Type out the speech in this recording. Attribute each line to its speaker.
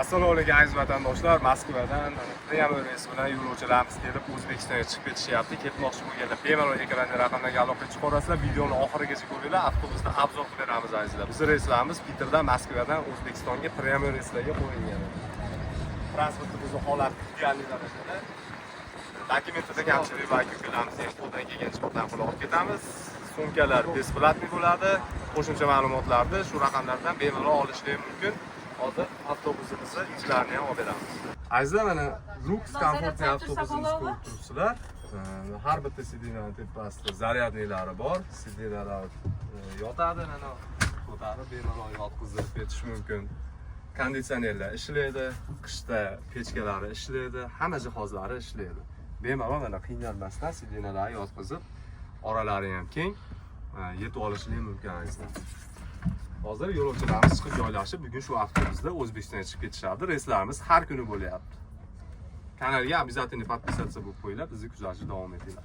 Speaker 1: Assalomu alaykum aziz vatandoshlar. Moskvadan Premyer reys bilan yo'lovchilarimiz kelib O'zbekistonga chiqib ketishyapti. Ketmoqchi bo'lganlar bemalol ekranda raqamlarga aloqa qilib chiqarasizlar. Videoni oxirigacha ko'ringlar. Avtobusda obzor qilib beramiz azizlar. Bizning reyslarimiz Peterdan Moskvadan O'zbekistonga Premyer reyslarga qo'yilgan. Transportimizni holati ideal darajada. Dokumentda kamchilik va ko'klarimizni qo'ldan kelgancha qilib olib ketamiz. Sumkalar besplatniy bo'ladi. Qo'shimcha ma'lumotlarni shu raqamlardan bemalol olishingiz mumkin. Hozir avtobusimizni ichlarini ham olib beramiz. Azizlar, mana Lux komfortli avtobusimizni ko'rib turibsizlar. Har bitta sidinaning tepasida zaryadniylari bor. Sidinalar yotadi, mana ko'tarib bemalol yotqizib ketish mumkin. Konditsionerlar ishlaydi, qishda pechkalari ishlaydi, hamma jihozlari ishlaydi. Bemalol mana qiynalmasdan sidinalarni yotqizib, oralari ham keng, yetib olishingiz mumkin azizlar. Hozir yo'lovchilarimiz chiqib joylashib, bugun shu avtobusda O'zbekistonga chiqib ketishadi. Reyslarimiz har kuni bo'lyapti. Kanalga обязательно подписаться bo'lib qo'yinglar, bizni kuzatishda davom etinglar.